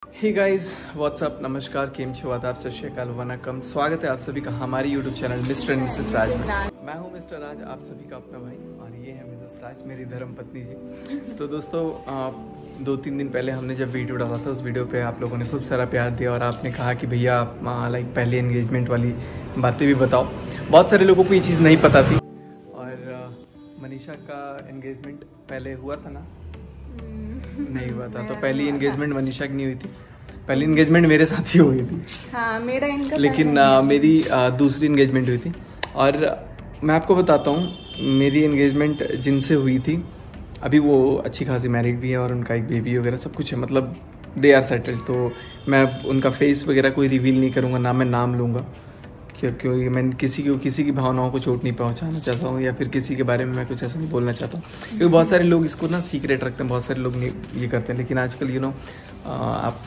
Hey guys what's up, नमस्कार, केम छो, आदाब, सत श्री अकाल, वनकम। स्वागत है आप सभी का हमारी YouTube channel mister and missus Raj में। मैं हूं मिस्टर राज, आप सभी का अपना भाई, और ये है मिसेस राज, मेरी धर्म पत्नी जी। तो दोस्तों 2-3 दिन पहले हमने जब वीडियो डाला था, उस वीडियो पे आप लोगों ने खूब सारा प्यार दिया और आपने कहा कि भैया आप लाइक पहले एंगेजमेंट वाली बातें भी बताओ। बहुत सारे लोगों को ये चीज़ नहीं पता थी। और मनीषा का एंगेजमेंट पहले हुआ था ना? नहीं हुआ था। तो पहली एंगेजमेंट मनीषा की नहीं हुई थी, पहली एंगेजमेंट मेरे साथ ही हुई थी। हाँ, मेरा इनका लेकिन मेरी दूसरी एंगेजमेंट हुई थी। और मैं आपको बताता हूँ, मेरी एंगेजमेंट जिनसे हुई थी अभी वो अच्छी खासी मैरिड भी है और उनका एक बेबी वगैरह सब कुछ है, मतलब दे आर सेटल्ड। तो मैं उनका फेस वगैरह कोई रिवील नहीं करूँगा, ना मैं नाम लूँगा, क्योंकि मैं किसी की भावनाओं को चोट नहीं पहुंचाना चाहता हूँ, या फिर किसी के बारे में मैं कुछ ऐसा नहीं बोलना चाहता हूँ, क्योंकि बहुत सारे लोग इसको ना सीक्रेट रखते हैं, बहुत सारे लोग ये करते हैं। लेकिन आजकल आप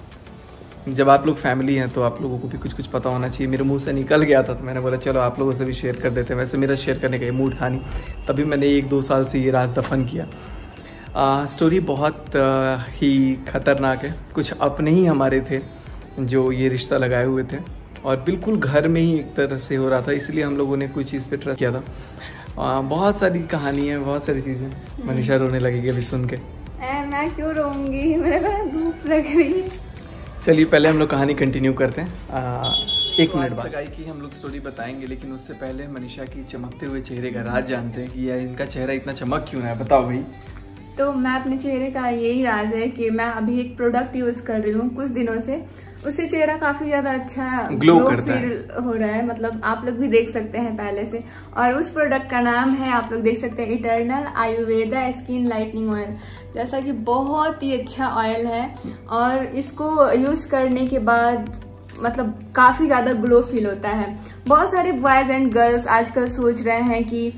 जब आप लोग फैमिली हैं तो आप लोगों को भी कुछ पता होना चाहिए। मेरे मुंह से निकल गया था तो मैंने बोला चलो आप लोगों से भी शेयर कर देते हैं। वैसे मेरा शेयर करने का ये मूड था नहीं, तभी मैंने 1-2 साल से ये राज दफन किया। स्टोरी बहुत ही ख़तरनाक है। कुछ अपने ही हमारे थे जो ये रिश्ता लगाए हुए थे, और बिल्कुल घर में ही एक तरह से हो रहा था, इसलिए हम लोगों ने कोई चीज़ पे ट्रस्ट किया था। बहुत सारी कहानी है, बहुत सारी चीज़ें। मनीषा रोने लगेगी अभी सुन के। मैं क्यों रोऊंगी, मेरे को धूप लग रही है। चलिए पहले हम लोग कहानी कंटिन्यू करते हैं। 1 मिनट बाद सगाई की हम लोग स्टोरी बताएंगे, लेकिन उससे पहले मनीषा की चमकते हुए चेहरे का राज जानते हैं कि यार इनका चेहरा इतना चमक क्यों है, बताओ भाई। तो मैं अपने चेहरे का यही राज है कि मैं अभी एक प्रोडक्ट यूज कर रही हूँ कुछ दिनों से, उससे चेहरा काफी ज्यादा अच्छा ग्लो करता फील हो रहा है। मतलब आप लोग भी देख सकते हैं पहले से। और उस प्रोडक्ट का नाम है, आप लोग देख सकते हैं, eternal Ayurveda skin lightening oil. जैसा कि बहुत ही अच्छा ऑयल है, और इसको यूज करने के बाद मतलब काफ़ी ज़्यादा ग्लो फील होता है। बहुत सारे बॉयज़ एंड गर्ल्स आजकल सोच रहे हैं कि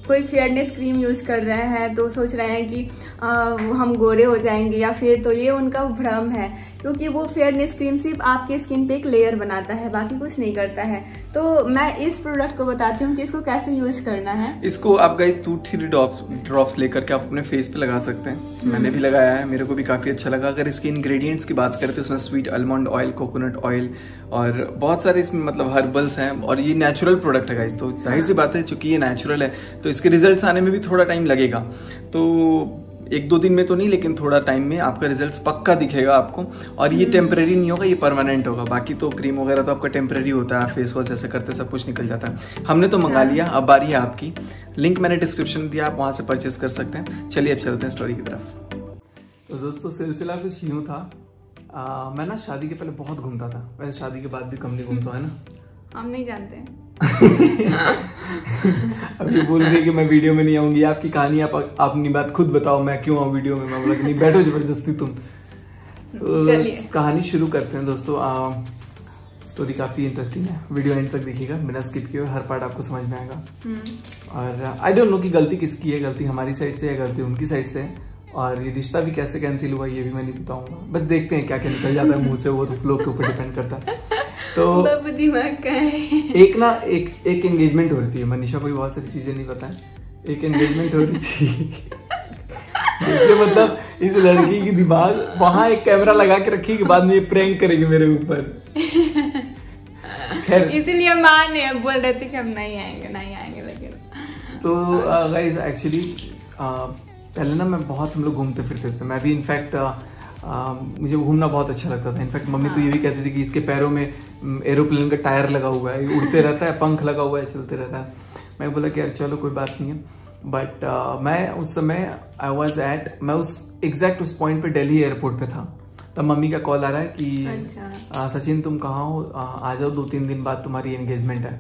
कोई फेयरनेस क्रीम यूज़ कर रहे हैं तो सोच रहे हैं कि हम गोरे हो जाएंगे, या फिर तो ये उनका भ्रम है, क्योंकि वो फेयरनेस क्रीम सिर्फ आपके स्किन पे एक लेयर बनाता है, बाकी कुछ नहीं करता है। तो मैं इस प्रोडक्ट को बताती हूँ कि इसको कैसे यूज करना है। इसको आप गाइस 2-3 ड्रॉप्स लेकर के आप अपने फेस पे लगा सकते हैं। मैंने भी लगाया है, मेरे को भी काफ़ी अच्छा लगा। अगर इसके इंग्रेडिएंट्स की बात करें तो इसमें sweet almond oil, coconut oil और बहुत सारे इसमें मतलब हर्बल्स हैं, और ये नेचुरल प्रोडक्ट है गाइस। तो जाहिर सी बात है, चूंकि ये नेचुरल है तो इसके रिजल्ट्स आने में भी थोड़ा टाइम लगेगा। तो 1-2 दिन में तो नहीं, लेकिन थोड़ा टाइम में आपका रिजल्ट्स पक्का दिखेगा आपको। और ये टेम्परेरी नहीं होगा, ये परमानेंट होगा। बाकी तो क्रीम वगैरह तो आपका टेम्परेरी होता है, फेस वॉश ऐसे करते सब कुछ निकल जाता है। हमने तो मंगा लिया, अब बारी है आपकी। लिंक मैंने डिस्क्रिप्शन दिया, आप वहाँ से परचेस कर सकते हैं। चलिए अब चलते हैं स्टोरी की तरफ। तो दोस्तों सिलसिला कुछ यूँ था, मैं ना शादी के पहले बहुत घूमता था। वैसे शादी के बाद भी कम नहीं घूमता है ना, हम नहीं जानते हैं। अभी बोल रही कि मैं वीडियो में नहीं आऊंगी, आपकी कहानी आप अपनी बात खुद बताओ, मैं क्यों आऊँ वीडियो में। मैं बोला कि नहीं, बैठो जबरदस्ती तुम। तो कहानी शुरू करते हैं दोस्तों। स्टोरी काफ़ी इंटरेस्टिंग है, वीडियो एंड तक देखिएगा, बिना स्किप किए, हर पार्ट आपको समझ में आएगा। और आई डोंट नो कि गलती किसकी है, गलती हमारी साइड से या गलती उनकी साइड से है, और ये रिश्ता भी कैसे कैंसिल हुआ ये भी मैं नहीं बताऊंगा। बस देखते हैं क्या क्या निकल जाता है मुंह से, वो तो फ्लो के ऊपर डिपेंड करता है। तो दिमाग का है। एक एंगेजमेंट हो रही थी। मनीषा को भी बहुत सारी चीजें नहीं पता है। एक एंगेजमेंट हो रही थी। देखिए मतलब इस लड़की की दिमाग, वहां एक कैमरा लगा के रखी कि बाद में ये प्रैंक करेगी मेरे ऊपर। खैर इसीलिए माँ ने बोल रहे थे कि हम नहीं आएंगे लेकिन। तो गाइस एक्चुअली पहले ना मैं बहुत, हम लोग घूमते फिरते थे। मैं भी इनफैक्ट मुझे घूमना बहुत अच्छा लगता था। इनफैक्ट मम्मी तो ये भी कहती थी कि इसके पैरों में एरोप्लेन का टायर लगा हुआ है, उड़ते रहता है, पंख लगा हुआ है, चलते रहता है। मैं बोला कि यार चलो कोई बात नहीं है। बट मैं उस समय मैं उस एग्जैक्ट उस पॉइंट पे दिल्ली एयरपोर्ट पे था। तब मम्मी का कॉल आ रहा है कि अच्छा। सचिन तुम कहाँ हो, आ जाओ, 2-3 दिन बाद तुम्हारी एंगेजमेंट है।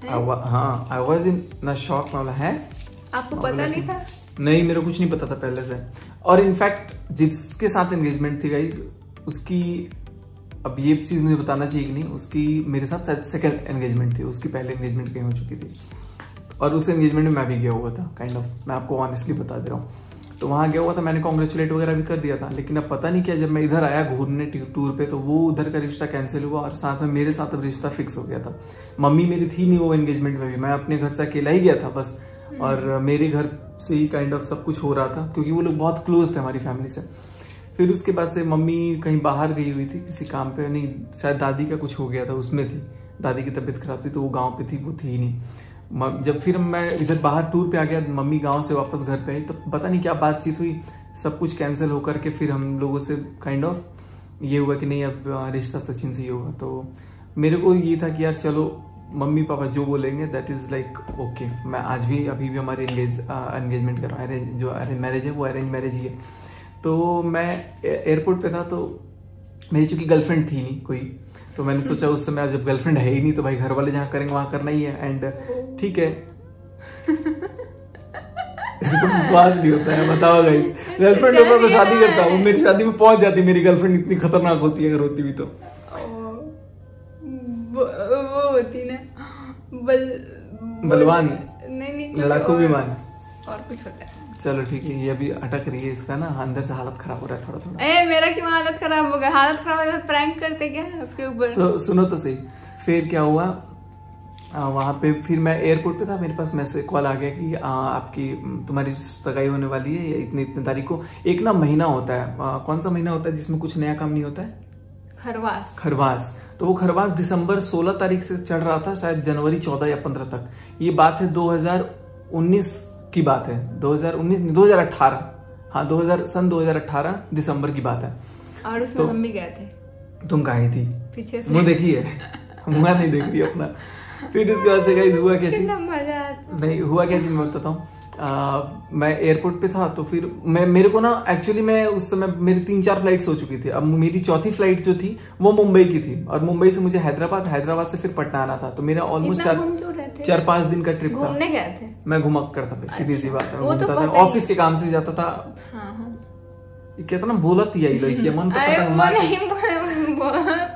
हाँ, आई वॉज इन शॉक। मैं बोला है, आपको पता नहीं था? नहीं, मेरे को कुछ नहीं पता था पहले से। और इनफैक्ट जिसके साथ एंगेजमेंट थी गाइज, उसकी, अब ये चीज़ मुझे बताना चाहिए कि नहीं, उसकी मेरे साथ शायद सेकंड एंगेजमेंट थी। उसकी पहले एंगेजमेंट कहीं हो चुकी थी, और उस एंगेजमेंट में मैं भी गया हुआ था, काइंड ऑफ। मैं आपको ऑनेस्टली बता दे रहा हूँ। तो वहाँ गया हुआ था, मैंने कॉन्ग्रेचुलेट वगैरह भी कर दिया था। लेकिन अब पता नहीं क्या, जब मैं इधर आया घूमने टूर पे, तो वो उधर का रिश्ता कैंसिल हुआ, और साथ में मेरे साथ अब रिश्ता फिक्स हो गया था। मम्मी मेरी थी नहीं वो एंगेजमेंट में भी, मैं अपने घर से अकेला ही गया था बस। और मेरे घर से ही काइंड ऑफ सब कुछ हो रहा था, क्योंकि वो लोग बहुत क्लोज थे हमारी फैमिली से। फिर उसके बाद से मम्मी कहीं बाहर गई हुई थी किसी काम पे, नहीं शायद दादी का कुछ हो गया था उसमें थी, दादी की तबीयत खराब थी तो वो गांव पे थी, वो थी ही नहीं। जब फिर मैं इधर बाहर टूर पे आ गया, मम्मी गांव से वापस घर पे आई, तो पता नहीं क्या बातचीत हुई, सब कुछ कैंसिल होकर के फिर हम लोगों से काइंड ऑफ ये हुआ कि नहीं अब रिश्ता सचिन से ही होगा। तो मेरे को ये था कि यार चलो मम्मी पापा जो बोलेंगे दैट इज़ लाइक ओके। मैं आज भी अभी भी हमारे एंगेजमेंट कर रहा हूँ, जो अरेंज मैरिज है वो अरेंज मैरिज ही है। तो मैं एयरपोर्ट पे था, तो मेरी चूंकि गर्लफ्रेंड थी नहीं कोई, तो मैंने सोचा उस समय जब गर्लफ्रेंड है ही नहीं तो भाई घर वाले जहाँ करेंगे वहाँ करना ही है। एंड ठीक है इसको विश्वास नहीं होता है, बताओ गाइस, गर्लफ्रेंड होता तो शादी करता, वो मेरी शादी में पहुंच जाती। मेरी गर्लफ्रेंड इतनी खतरनाक होती है, अगर होती भी तो वो होती ना बलवान, नहीं लड़ाकू विमान और कुछ होता है। चलो ठीक है, ये अभी अटक रही है, इसका ना अंदर से हालत खराब हो रहा है थोड़ा थोड़ा। मेरा क्यों हालत खराब हो गया? हालत खराब हो प्रैंक करते क्या आपके ऊपर? तो सुनो तो सही, फिर क्या हुआ वहाँ पे, फिर मैं एयरपोर्ट पे था, मेरे पास मैसेज कॉल आ गया कि आपकी तुम्हारी सगाई होने वाली है इतने इतने तारीख को। एक ना महीना होता है, कौन सा महीना होता है जिसमें कुछ नया काम नहीं होता है? खरवास। तो वो खरवास दिसंबर 16 तारीख से चढ़ रहा था, शायद जनवरी 14 या 15 तक। ये बात है 2019 की बात है, 2018, हाँ 2018 दिसंबर की बात है। और उसमें तो हम भी गए थे। तुम कहाँ थी? पीछे से। मुँह देखी है? मुँह नहीं देख रही अपना। फिर इसके बाद से गाइस हुआ क्या चीज, नहीं हुआ क्या चीज मैं बताता हूँ। मैं एयरपोर्ट पे था, तो फिर मेरे को ना एक्चुअली मैं उस समय मेरी 3-4 फ्लाइट्स हो चुकी थी। अब मेरी चौथी फ्लाइट जो थी वो मुंबई की थी, और मुंबई से मुझे हैदराबाद से फिर पटना आना था। तो मेरा ऑलमोस्ट 4-5 दिन का ट्रिप था। घूमने गए थे? मैं घुमक करता था, सीधी सी बात है, घूमता था, ऑफिस के काम से जाता था। कहता ना बोलत ही आई लोग मन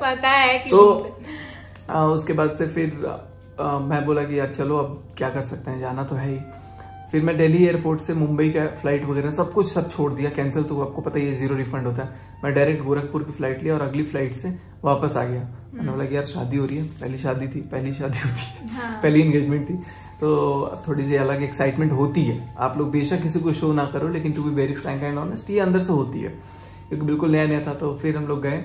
पता है। तो उसके बाद से फिर मैं बोला कि यार चलो अब क्या कर सकते हैं, जाना तो है ही। फिर मैं दिल्ली एयरपोर्ट से मुंबई का फ्लाइट वगैरह सब छोड़ दिया, कैंसिल। तो आपको पता ही है 0 रिफंड होता है। मैं डायरेक्ट गोरखपुर की फ्लाइट लिया और अगली फ्लाइट से वापस आ गया। मैंने बोला कि यार शादी हो रही है, पहली शादी होती है, हाँ। पहली एंगेजमेंट थी, तो थोड़ी सी अलग एक्साइटमेंट होती है। आप लोग बेशक किसी को शो ना करो, लेकिन to be very frank and honest ये अंदर से होती है, क्योंकि बिल्कुल नया था। तो फिर हम लोग गए,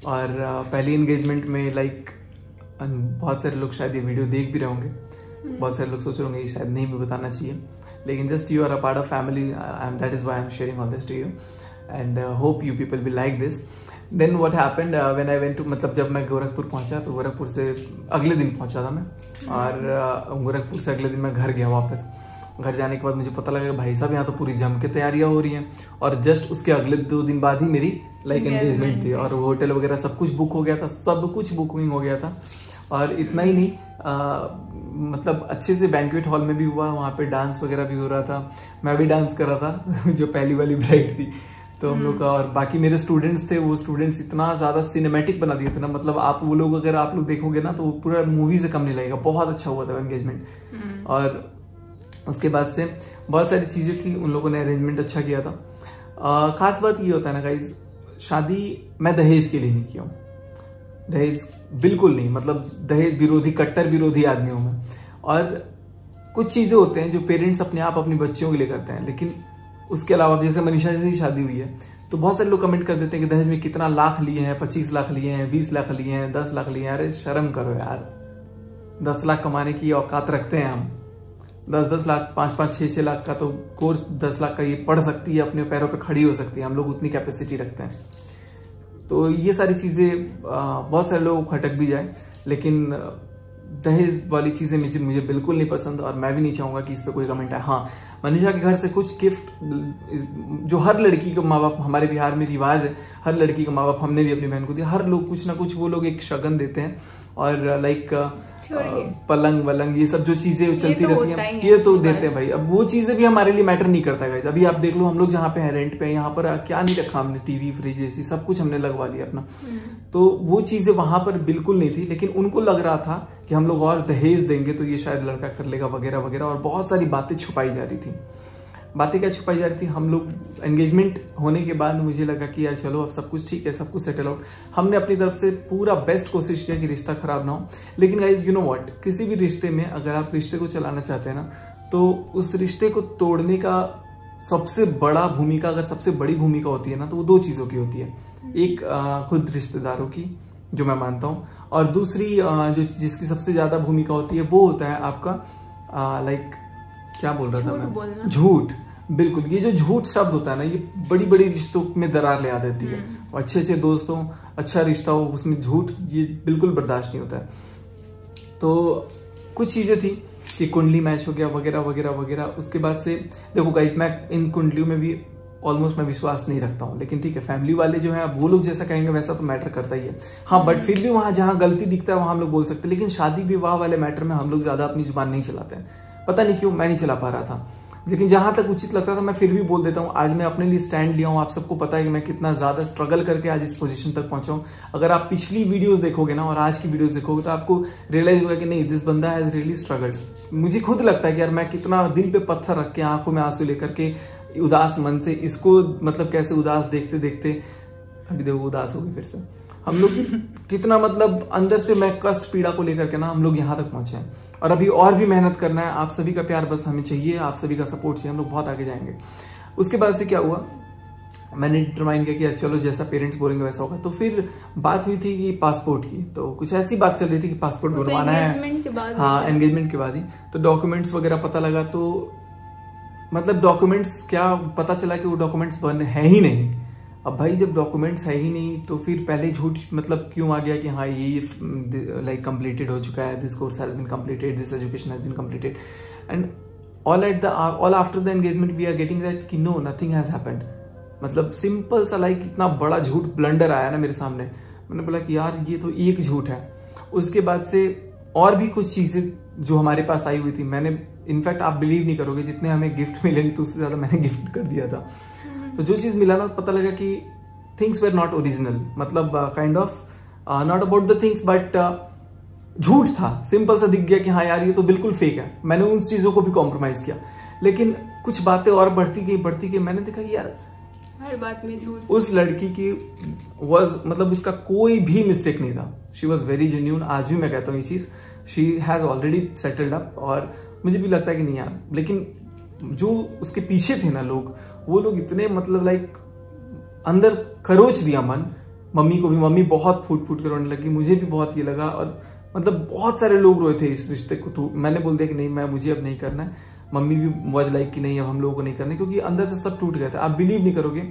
और पहली एंगेजमेंट में लाइक बहुत सारे लोग शायद ये वीडियो देख भी रहे होंगे, बहुत सारे लोग सोच रहे होंगे ये शायद नहीं भी बताना चाहिए, लेकिन just you are a part of family, that is why I am sharing all this to you, and hope you people will like this. Then what happened when I went to, मतलब जब मैं गोरखपुर पहुंचा, तो गोरखपुर से अगले दिन पहुंचा था मैं, और गोरखपुर से अगले दिन मैं घर गया वापस। घर जाने के बाद मुझे पता लगा भाई साहब यहाँ तो पूरी जम के तैयारियां हो रही हैं, और जस्ट उसके अगले 2 दिन बाद ही मेरी लाइक एंगेजमेंट थी, और होटल वगैरह सब कुछ बुक हो गया था, सब कुछ बुकिंग हो गया था। और इतना ही नहीं, मतलब अच्छे से बैंक्वेट हॉल में भी हुआ, वहाँ पे डांस वगैरह भी हो रहा था, मैं भी डांस कर रहा था जो पहली वाली ब्राइड थी। तो हम लोग का, और बाकी मेरे स्टूडेंट्स थे, वो स्टूडेंट्स इतना ज्यादा सिनेमैटिक बना दिए थे ना, मतलब आप वो लोग अगर आप लोग देखोगे ना तो पूरा मूवी से कम नहीं लगेगा, बहुत अच्छा हुआ था एंगेजमेंट। और उसके बाद से बहुत सारी चीजें थी, उन लोगों ने अरेंजमेंट अच्छा किया था। खास बात ये होता है ना गाइज, शादी मैं दहेज के लिए नहीं किया हूँ, दहेज बिल्कुल नहीं, मतलब दहेज विरोधी, कट्टर विरोधी आदमी हूं मैं। और कुछ चीजें होते हैं जो पेरेंट्स अपने आप अपनी बच्चियों के लिए करते हैं, लेकिन उसके अलावा जैसे मनीषा से ही शादी हुई है, तो बहुत सारे लोग कमेंट कर देते हैं कि दहेज में कितना लाख लिए हैं, 25 लाख लिए हैं, 20 लाख लिए हैं, 10 लाख लिए हैं। अरे शर्म करो यार, 10 लाख कमाने की औकात रखते हैं हम। 10-10 लाख, 5-5, 6-6 लाख का तो कोर्स 10 लाख का ये पढ़ सकती है, अपने पैरों पे खड़ी हो सकती है, हम लोग उतनी कैपेसिटी रखते हैं। तो ये सारी चीजें बहुत सारे लोग खटक भी जाए, लेकिन दहेज वाली चीजें मुझे बिल्कुल नहीं पसंद, और मैं भी नहीं चाहूंगा कि इस पे कोई कमेंट आए। हाँ, मनीषा के घर से कुछ गिफ्ट, जो हर लड़की के माँ बाप, हमारे बिहार में रिवाज है, हर लड़की के माँ बाप, हमने भी अपनी बहन को दिया, हर लोग कुछ ना कुछ वो लोग एक शगन देते हैं, और लाइक पलंग वलंग ये सब जो चीजें चलती रहती हैं, ये तो देते हैं भाई। अब वो चीजें भी हमारे लिए मैटर नहीं करता है। अभी आप देख लो, हम लोग जहाँ पे हैं रेंट पे, यहाँ पर क्या नहीं रखा हमने, टीवी फ्रिज ऐसी सब कुछ हमने लगवा लिया अपना, तो वो चीजें वहां पर बिल्कुल नहीं थी। लेकिन उनको लग रहा था कि हम लोग और दहेज देंगे तो ये शायद लड़का कर लेगा वगैरह वगैरह, और बहुत सारी बातें छुपाई जा रही थी। बातें क्या छुपाई जा रही थी, हम लोग एंगेजमेंट होने के बाद मुझे लगा कि यार चलो अब सब कुछ ठीक है, सब कुछ सेटल आउट। हमने अपनी तरफ से पूरा बेस्ट कोशिश किया कि रिश्ता खराब ना हो। लेकिन गाइज यू नो व्हाट, किसी भी रिश्ते में अगर आप रिश्ते को चलाना चाहते हैं ना, तो उस रिश्ते को तोड़ने का सबसे बड़ा भूमिका, अगर सबसे बड़ी भूमिका होती है ना, तो वो 2 चीज़ों की होती है। एक खुद रिश्तेदारों की, जो मैं मानता हूँ, और दूसरी जो जिसकी सबसे ज़्यादा भूमिका होती है वो होता है आपका लाइक, क्या बोल रहा था मैं, झूठ। बिल्कुल, ये जो झूठ शब्द होता है ना, ये बड़ी बड़ी रिश्तों में दरार ले आ देती है। और अच्छे अच्छे दोस्तों, अच्छा रिश्ता हो, उसमें झूठ ये बिल्कुल बर्दाश्त नहीं होता है। तो कुछ चीज़ें थी कि कुंडली मैच हो गया वगैरह वगैरह वगैरह। उसके बाद से देखो गाइस, मैं इन कुंडलियों में भी ऑलमोस्ट मैं विश्वास नहीं रखता हूँ, लेकिन ठीक है, फैमिली वाले जो है वो लोग जैसा कहेंगे वैसा तो मैटर करता ही है। हाँ, बट फिर भी वहाँ जहाँ गलती दिखता है वहाँ हम लोग बोल सकते हैं, लेकिन शादी विवाह वाले मैटर में हम लोग ज़्यादा अपनी जुबान नहीं चलाते हैं। पता नहीं क्यों, मैं नहीं चला पा रहा था, लेकिन जहां तक उचित लगता था मैं फिर भी बोल देता हूं। आज मैं अपने लिए स्टैंड लिया हूं, आप सबको पता है कि मैं कितना ज्यादा स्ट्रगल करके आज इस पोजीशन तक पहुंचा हूं। अगर आप पिछली वीडियोस देखोगे ना और आज की वीडियोस देखोगे तो आपको रियलाइज होगा कि नहीं, दिस बंदा हैज रियली स्ट्रगल्ड। मुझे खुद लगता है कि यार मैं कितना दिल पे पत्थर रख के, आंखों में आंसू लेकर के, उदास मन से इसको, मतलब कैसे उदास देखते देखते, अभी देखो उदास होगी फिर से, हम लोग कितना मतलब अंदर से मैं कष्ट पीड़ा को लेकर के ना हम लोग यहाँ तक पहुंचे हैं। और अभी और भी मेहनत करना है। आप सभी का प्यार बस हमें चाहिए, आप सभी का सपोर्ट चाहिए, हम लोग बहुत आगे जाएंगे। उसके बाद से क्या हुआ, मैंने डिटरमाइन किया कि चलो जैसा पेरेंट्स बोलेंगे वैसा होगा। तो फिर बात हुई थी कि पासपोर्ट की, तो कुछ ऐसी बात चल रही थी कि पासपोर्ट बनवाना है। हाँ, एंगेजमेंट के बाद ही तो डॉक्यूमेंट्स वगैरह पता लगा, तो मतलब डॉक्यूमेंट्स क्या पता चला कि वो डॉक्यूमेंट्स बन है ही नहीं। अब भाई जब डॉक्यूमेंट्स है ही नहीं तो फिर पहले झूठ मतलब क्यों आ गया कि हाँ ये लाइक कंप्लीटेड हो चुका है, this course has been completed, this education has been completed, and all after the engagement we are getting that कि नो, नथिंग हैज हैपेंड। मतलब सिंपल सा लाइक इतना बड़ा झूठ ब्लंडर आया ना मेरे सामने। मैंने बोला कि यार ये तो एक झूठ है। उसके बाद से और भी कुछ चीजें जो हमारे पास आई हुई थी, मैंने इनफैक्ट आप बिलीव नहीं करोगे, जितने हमें गिफ्ट मिले तो उससे ज्यादा मैंने गिफ्ट कर दिया था। तो जो चीज मिला ना, पता लगा कि थिंग्स वेर नॉट ओरिजिनल, मतलब kind of not about the things but झूठ था। सिंपल सा दिख गया कि हाँ यार ये तो बिल्कुल फेक है। मैंने उन चीजों को भी कॉम्प्रोमाइज किया, लेकिन कुछ बातें और बढ़ती गई। मैंने देखा कि यार हर बात में झूठ। उस लड़की की वाज मतलब उसका कोई भी मिस्टेक नहीं था। She was very genuine. आज भी मैं कहता हूँ ये चीज, she has already settled up, और मुझे भी लगता है कि नहीं यार, लेकिन जो उसके पीछे थे ना लोग, वो लोग इतने मतलब लाइक अंदर खरोच दिया मन। मम्मी को भी, मम्मी बहुत फूट फूट कर रोने लगी, मुझे भी बहुत ये लगा, और मतलब बहुत सारे लोग रोए थे इस रिश्ते को। तो मैंने बोल दिया कि नहीं, मैं मुझे अब नहीं करना है। मम्मी भी वाज लाइक कि नहीं अब हम लोगों को नहीं करना है, क्योंकि अंदर से सब टूट गया था। आप बिलीव नहीं करोगे,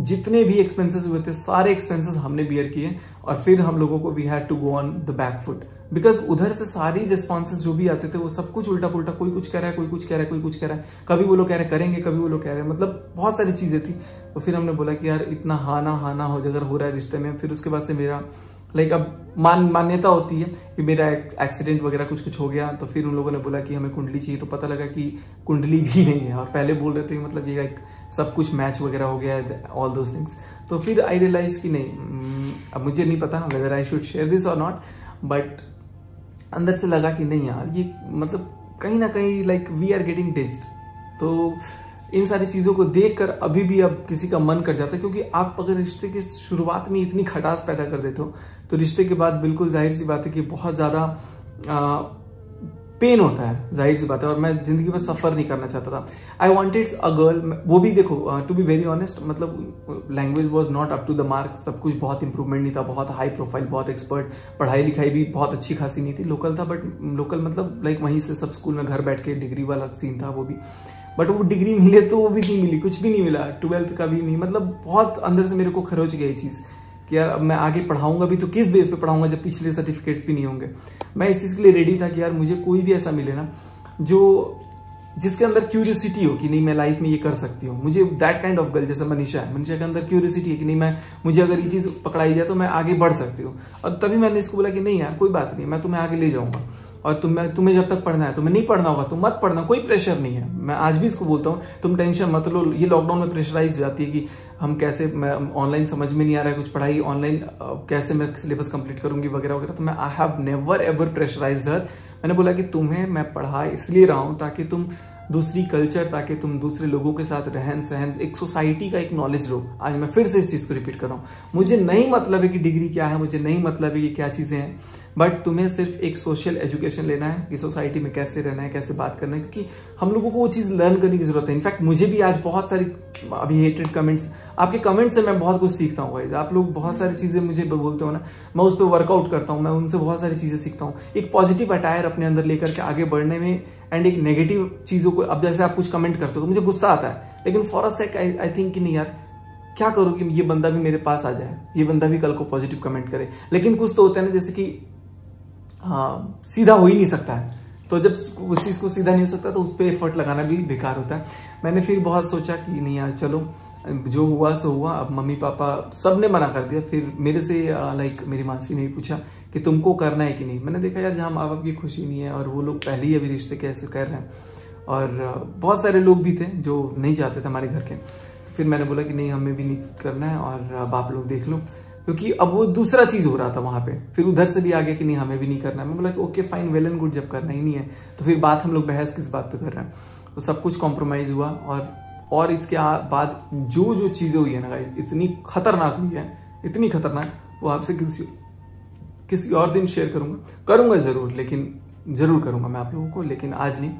जितने भी एक्सपेंसेस हुए थे सारे एक्सपेंसेस हमने बियर किए, और फिर हम लोगों को we had to go on the back foot, because उधर से सारी रिस्पॉन्सेस जो भी आते थे वो सब कुछ उल्टा पुल्टा, कोई कुछ कह रहा है, कोई कुछ कह रहा है, कोई कुछ कह रहा है, कभी वो लोग कह रहे करेंगे, कभी वो लोग कह रहे हैं, मतलब बहुत सारी चीजें थी। तो फिर हमने बोला कि यार इतना हाना हो अगर हो रहा है रिश्ते में। फिर उसके बाद से मेरा लाइक अब मान्यता होती है कि मेरा एक्सीडेंट वगैरह कुछ हो गया। तो फिर उन लोगों ने बोला कि हमें कुंडली चाहिए, तो पता लगा कि कुंडली भी नहीं है, और पहले बोल रहे थे मतलब ये सब कुछ मैच वगैरह हो गया है, ऑल दोज थिंग्स। तो फिर आई रियलाइज कि नहीं, अब मुझे नहीं पता whether I should share this और नॉट, बट अंदर से लगा कि नहीं यार ये मतलब कहीं ना कहीं like we are getting ditched. तो इन सारी चीज़ों को देखकर अभी भी अब किसी का मन कर जाता है, क्योंकि आप अगर रिश्ते की शुरुआत में इतनी खटास पैदा कर देते हो तो रिश्ते के बाद बिल्कुल जाहिर सी बात है कि बहुत ज़्यादा पेन होता है, जाहिर सी बात है। और मैं जिंदगी में सफ़र नहीं करना चाहता था। आई वॉन्टेड अ गर्ल, वो भी देखो टू बी वेरी ऑनेस्ट, मतलब language was not up to the mark, सब कुछ बहुत इंप्रूवमेंट नहीं था, बहुत हाई प्रोफाइल, बहुत एक्सपर्ट, पढ़ाई लिखाई भी बहुत अच्छी खासी नहीं थी, लोकल था, बट लोकल मतलब लाइक वहीं से सब स्कूल में घर बैठ के डिग्री वाला सीन था वो भी। बट वो डिग्री मिले तो वो भी नहीं मिली, कुछ भी नहीं मिला, 12th का भी नहीं। मतलब बहुत अंदर से मेरे को खरोच गई चीज़ कि यार अब मैं आगे पढ़ाऊंगा भी तो किस बेस पे पढ़ाऊंगा जब पिछले सर्टिफिकेट्स भी नहीं होंगे। मैं इस चीज़ के लिए रेडी था कि यार मुझे कोई भी ऐसा मिले ना जो जिसके अंदर क्यूरियोसिटी हो कि नहीं मैं लाइफ में ये कर सकती हूँ। मुझे दैट काइंड ऑफ गर्ल, जैसे मनीषा है, मनीषा के अंदर क्यूरियोसिटी है कि नहीं मुझे अगर ये चीज़ पकड़ाई जाए तो मैं आगे बढ़ सकती हूँ। और तभी मैंने इसको बोला कि नहीं यार कोई बात नहीं, मैं तुम्हें आगे ले जाऊंगा, और तुम्हें जब तक पढ़ना है, तुम्हें नहीं पढ़ना होगा तो मत पढ़ना, कोई प्रेशर नहीं है। मैं आज भी इसको बोलता हूँ, तुम टेंशन मत लो। ये लॉकडाउन में प्रेशराइज हो जाती है कि हम कैसे, मैं ऑनलाइन समझ में नहीं आ रहा है कुछ पढ़ाई, ऑनलाइन कैसे मैं सिलेबस कंप्लीट करूंगी वगैरह वगैरह। तो मैं I have never ever pressurized her. मैंने बोला कि तुम्हें मैं पढ़ा इसलिए रहा हूँ ताकि तुम दूसरी कल्चर, ताकि तुम दूसरे लोगों के साथ रहन सहन, एक सोसाइटी का एक नॉलेज लो। आज मैं फिर से इस चीज को रिपीट कर रहा हूँ, मुझे नहीं मतलब है कि डिग्री क्या है, मुझे नहीं मतलब है कि क्या चीजें हैं, बट तुम्हें सिर्फ एक सोशल एजुकेशन लेना है कि सोसाइटी में कैसे रहना है, कैसे बात करना है, क्योंकि हम लोगों को वो चीज लर्न करने की जरूरत है। इनफैक्ट मुझे भी आज बहुत सारी अभी हेटेड कमेंट्स, आपके कमेंट से मैं बहुत कुछ सीखता हूँ गाइस। आप लोग बहुत सारी चीजें मुझे बोलते हो ना, मैं उस पर वर्कआउट करता हूँ, मैं उनसे बहुत सारी चीजें सीखता हूँ, एक पॉजिटिव अटायर अपने अंदर लेकर के आगे बढ़ने में, एंड एक नेगेटिव चीजों को, अब जैसे आप कुछ कमेंट करते हो तो मुझे गुस्सा आता है, लेकिन for a sec I think कि नहीं यार, क्या करो कि ये बंदा भी मेरे पास आ जाए, ये बंदा भी कल को पॉजिटिव कमेंट करे। लेकिन कुछ तो होता है ना, जैसे कि हाँ सीधा हो ही नहीं सकता है, तो जब उस चीज को सीधा नहीं हो सकता तो उस पर एफर्ट लगाना भी बेकार होता है। मैंने फिर बहुत सोचा कि नहीं यार चलो, जो हुआ सो हुआ। अब मम्मी पापा सब ने मना कर दिया। फिर मेरे से लाइक मेरी मासी ने भी पूछा कि तुमको करना है कि नहीं। मैंने देखा यार जहाँ माँ बाप की खुशी नहीं है और वो लोग पहले ही अभी रिश्ते कैसे कर रहे हैं, और बहुत सारे लोग भी थे जो नहीं चाहते थे हमारे घर के, तो फिर मैंने बोला कि नहीं हमें भी नहीं करना है और अब आप लोग देख लो, क्योंकि अब वो दूसरा चीज हो रहा था वहां पे। फिर उधर से भी आ गया कि नहीं हमें भी नहीं करना है। मैं बोला कि okay fine well and good, जब करना ही नहीं है तो फिर बात हम लोग बहस किस बात पे कर रहे हैं। तो सब कुछ कॉम्प्रोमाइज हुआ, और इसके बाद जो जो चीजें हुई है ना गाइस, इतनी खतरनाक हुई है, इतनी खतरनाक, वो आपसे किसी और दिन शेयर करूंगा जरूर, लेकिन जरूर करूंगा मैं आप लोगों को, लेकिन आज नहीं,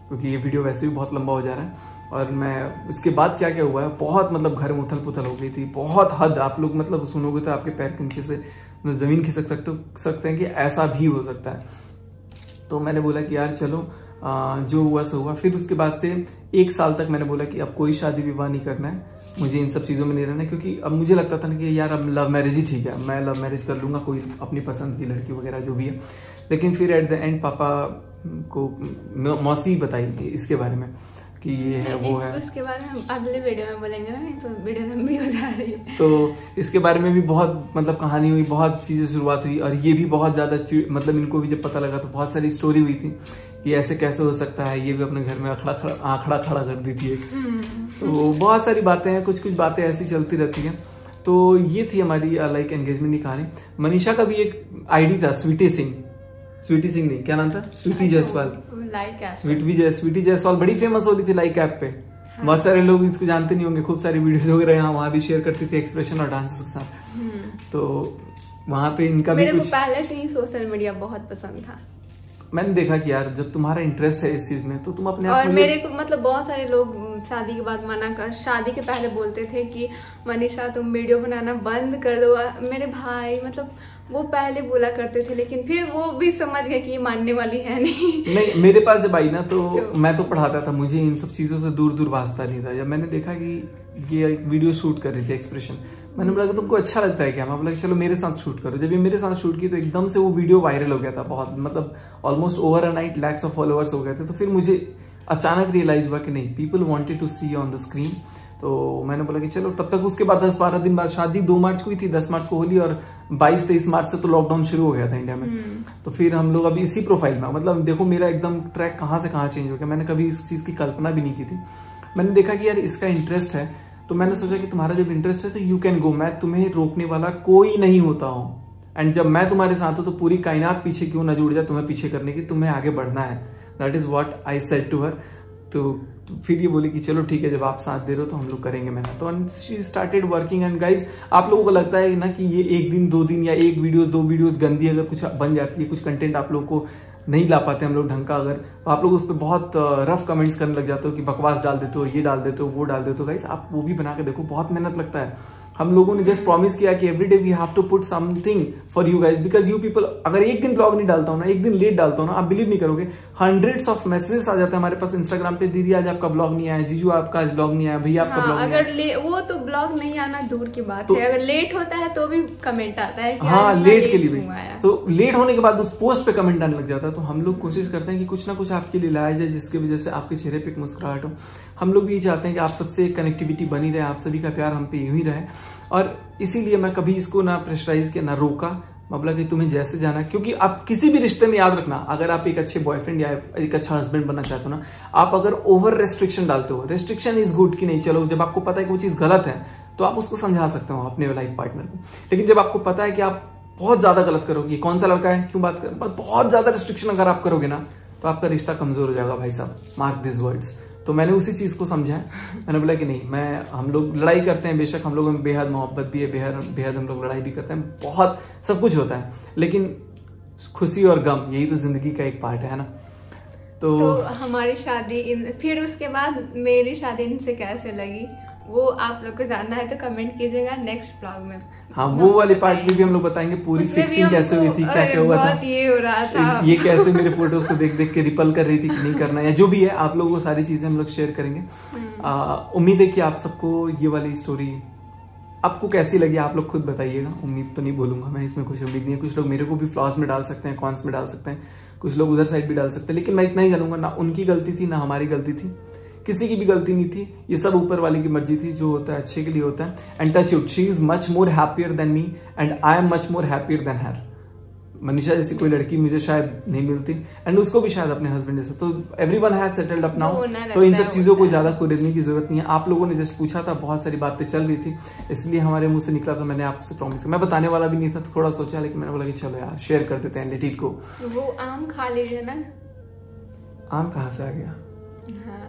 क्योंकि ये वीडियो वैसे भी बहुत लंबा हो जा रहा है। और मैं इसके बाद क्या क्या हुआ है, बहुत मतलब घर में उथल पुथल हो गई थी, बहुत हद। आप लोग मतलब सुनोगे तो आपके पैर के नीचे से जमीन खिसक सकते हैं कि ऐसा भी हो सकता है। तो मैंने बोला कि यार चलो जो हुआ सो हुआ। फिर उसके बाद से 1 साल तक मैंने बोला कि अब कोई शादी विवाह नहीं करना है, मुझे इन सब चीज़ों में नहीं रहना है, क्योंकि अब मुझे लगता था ना कि यार अब लव मैरिज ही ठीक है, मैं लव मैरिज कर लूँगा, कोई अपनी पसंद की लड़की वगैरह जो भी है। लेकिन फिर एट द एंड पापा को मौसी बताई इसके बारे में कि ये है वो है। उसके बारे में हम अगले वीडियो में बोलेंगे ना, नहीं तो वीडियो लंबी हो जा रही है। तो इसके बारे में भी बहुत मतलब कहानी हुई, बहुत चीजें शुरुआत हुई, और ये भी बहुत ज्यादा मतलब इनको भी जब पता लगा तो बहुत सारी स्टोरी हुई थी कि ऐसे कैसे हो सकता है, ये भी अपने घर में आंखड़ा खड़ा कर दी थी एक। तो बहुत सारी बातें हैं, कुछ कुछ बातें ऐसी चलती रहती हैं। तो ये थी हमारी लाइक एंगेजमेंट की कहानी। मनीषा का भी एक आईडी था, स्वीटी सिंह नहीं, क्या नाम था, स्वीटी जायसवाल, स्वीटी जायसवाल बड़ी फेमस हो रही थी लाइक ऐप पे। हाँ। बहुत सारे लोग इसको जानते नहीं होंगे, खूब सारी वीडियोस वगैरह यहाँ वहाँ भी शेयर करती थी एक्सप्रेशन और डांसेस के साथ। तो वहाँ पे इनका भी मेरे को पहले से ही सोशल मीडिया बहुत पसंद था। मैंने देखा कि यार जब तुम्हारा इंटरेस्ट है इस चीज में तो तुम अपने और मेरे को मतलब बहुत सारे लोग शादी के बाद शादी के पहले बोलते थे कि मनीषा तुम वीडियो बनाना बंद कर दो। मेरे भाई मतलब वो पहले बोला करते थे, लेकिन फिर वो भी समझ गए कि ये मानने वाली है नहीं। मेरे पास जब आई ना तो मैं तो पढ़ाता था, मुझे इन सब चीजों से दूर दूर वास्ता नहीं था। जब मैंने देखा कि ये एक वीडियो शूट कर रही थी एक्सप्रेशन, मैंने बोला कि तुमको अच्छा लगता है क्या, मैं बोला चलो मेरे साथ शूट करो। जब ये मेरे साथ शूट की तो एकदम से वो वीडियो वायरल हो गया था, बहुत मतलब almost over a night lakhs of followers हो गए थे। तो फिर मुझे अचानक रियलाइज हुआ कि नहीं, people wanted to see on the screen. तो मैंने बोला कि चलो, तब तक उसके बाद 10-12 दिन बाद शादी 2 मार्च को हुई थी, 10 मार्च को होली, और 22-23 मार्च से तो लॉकडाउन शुरू हो गया था इंडिया में। तो फिर हम लोग अभी इसी प्रोफाइल में, मतलब देखो मेरा एकदम ट्रैक कहाँ से कहाँ चेंज हो गया। मैंने कभी इस चीज की कल्पना भी नहीं की थी। मैंने देखा कि यार इसका इंटरेस्ट है, तो मैंने सोचा कि तुम्हारा जब इंटरेस्ट है तो यू कैन गो, मैं तुम्हें रोकने वाला कोई नहीं होता हूँ। एंड जब मैं तुम्हारे साथ हूँ तो पूरी कायनात पीछे क्यों ना जुड़ जाए तुम्हें पीछे करने की, तुम्हें आगे बढ़ना है। That is what I said to her. तो फिर ये बोली कि चलो ठीक है, जब आप साथ दे रहे हो तो हम लोग करेंगे। मैंने तो she started working. And guys, आप लोगों को लगता है ना कि ये 1 दिन 2 दिन या 1 वीडियोस 2 वीडियोस गंदी अगर कुछ बन जाती है, कुछ कंटेंट आप लोग को नहीं ला पाते हम लोग ढंग का, अगर तो आप लोग उस पर बहुत रफ कमेंट्स करने लग जाते हो कि बकवास डाल देते हो, ये डाल देते हो, वो डाल देते हो। गाइस आप वो भी बना के देखो, बहुत मेहनत लगता है। हम लोगों ने जस्ट प्रॉमिस किया कि every day we have to put something for you guys, because you people, अगर 1 दिन ब्लॉग नहीं डालता हूं ना, 1 दिन लेट डालता हूं ना, आप बिलीव नहीं करोगे, हंड्रेड्स ऑफ मैसेजेस आ जाते हैं हमारे पास इंस्टाग्राम पे, दीदी आज आपका ब्लॉग नहीं आया, जीजू आपका आज ब्लॉग नहीं आया, भैया आपका ब्लॉग नहीं आया। वो तो ब्लॉग नहीं आना दूर की बात है, अगर लेट होता है तो भी कमेंट आता है कि हाँ लेट के लिए भी, तो लेट होने के बाद उस पोस्ट पे कमेंट आने लग जाता है। तो हम लोग कोशिश करते हैं कि कुछ ना कुछ आपके लिए लाया जाए, जिसकी वजह से आपके चेहरे पे एक मुस्कुराहट हो। हम लोग भी चाहते हैं कि आप सबसे कनेक्टिविटी बनी रहे, आप सभी का प्यार हम पे यूं ही रहे। और इसीलिए मैं कभी इसको ना प्रेशराइज किया ना रोका, मतलब कि तुम्हें जैसे जाना, क्योंकि आप किसी भी रिश्ते में याद रखना, अगर आप एक अच्छे बॉयफ्रेंड या एक अच्छा हस्बैंड बनना चाहते हो ना, आप अगर ओवर रेस्ट्रिक्शन डालते हो, रेस्ट्रिक्शन इज गुड कि नहीं, चलो जब आपको पता है कि वो चीज गलत है तो आप उसको समझा सकते हो अपने लाइफ पार्टनर को। लेकिन जब आपको पता है कि आप बहुत ज्यादा गलत करोगे, कौन सा लड़का है, क्यों बात कर, बहुत ज्यादा रिस्ट्रिक्शन अगर आप करोगे ना, तो आपका रिश्ता कमजोर हो जाएगा भाई साहब, मार्क दिस वर्ड्स। तो मैंने उसी चीज को समझा है। मैंने बोला कि नहीं, हम लोग लड़ाई करते हैं, बेशक हम लोगों में बेहद मोहब्बत भी है, बेहद हम लोग लड़ाई भी करते हैं, बहुत सब कुछ होता है, लेकिन खुशी और गम यही तो जिंदगी का एक पार्ट है ना। तो हमारी शादी फिर उसके बाद मेरी शादी इनसे कैसे लगी वो आप लोग को जानना है तो कमेंट कीजिएगा नेक्स्ट ब्लॉग में। हाँ, वो वाली पार्ट भी हम लोग बताएंगे, पूरी फिक्सिंग कैसे हुई थी, क्या क्या हुआ था, ये हो रहा था, ये कैसे मेरे फोटोज को देख देख के रिपल कर रही थी कि नहीं करना, या जो भी है आप लोगों को सारी चीजें हम लोग शेयर करेंगे। उम्मीद है कि आप सबको ये वाली स्टोरी आपको कैसी लगी, आप लोग खुद बताइएगा। उम्मीद तो नहीं बोलूंगा मैं, इसमें कुछ उम्मीद नहीं है। कुछ लोग मेरे को भी फ्लॉज में डाल सकते हैं, कॉन्स में डाल सकते हैं, कुछ लोग उधर साइड भी डाल सकते हैं, लेकिन मैं इतना ही जानूंगा, ना उनकी गलती थी ना हमारी गलती थी, किसी की भी गलती नहीं थी, ये सब ऊपर वाले की मर्जी थी, जो होता है अच्छे के लिए होता है। And touch it, she is much more happier than me and I am much more happier than her. Manisha जैसी कोई लड़की मुझे शायद नहीं मिलती, एंड उसको भी शायद अपने हस्बैंड जैसे। तो everyone has settled up now, तो इन सब चीजों को ज्यादा खुरेदने की जरूरत नहीं है। आप लोगों ने जस्ट पूछा था, बहुत सारी बातें चल रही थी, इसलिए हमारे मुंह से निकला था। मैंने आपसे प्रॉमिस, मैं बताने वाला भी नहीं था, थोड़ा सोचा, लेकिन मैंने बोला कि चलो यार शेयर कर देते हैं लेट इट गो। वो आम खा लीजिए ना। आम कहाँ से आ गया? हाँ,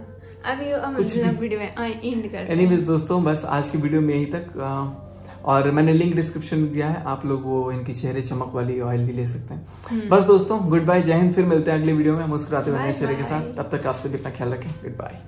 अभी हम वीडियो में एंड करते हैं। एनीवेज दोस्तों, बस आज की वीडियो में यही तक, और मैंने लिंक डिस्क्रिप्शन में दिया है, आप लोग वो इनकी चेहरे चमक वाली ऑयल भी ले सकते हैं। बस दोस्तों, गुड बाय, जय हिंद, फिर मिलते हैं अगले वीडियो में मुस्कुराते हुए नए चेहरे के साथ। तब तक आप सभी अपना ख्याल रखें, गुड बाय।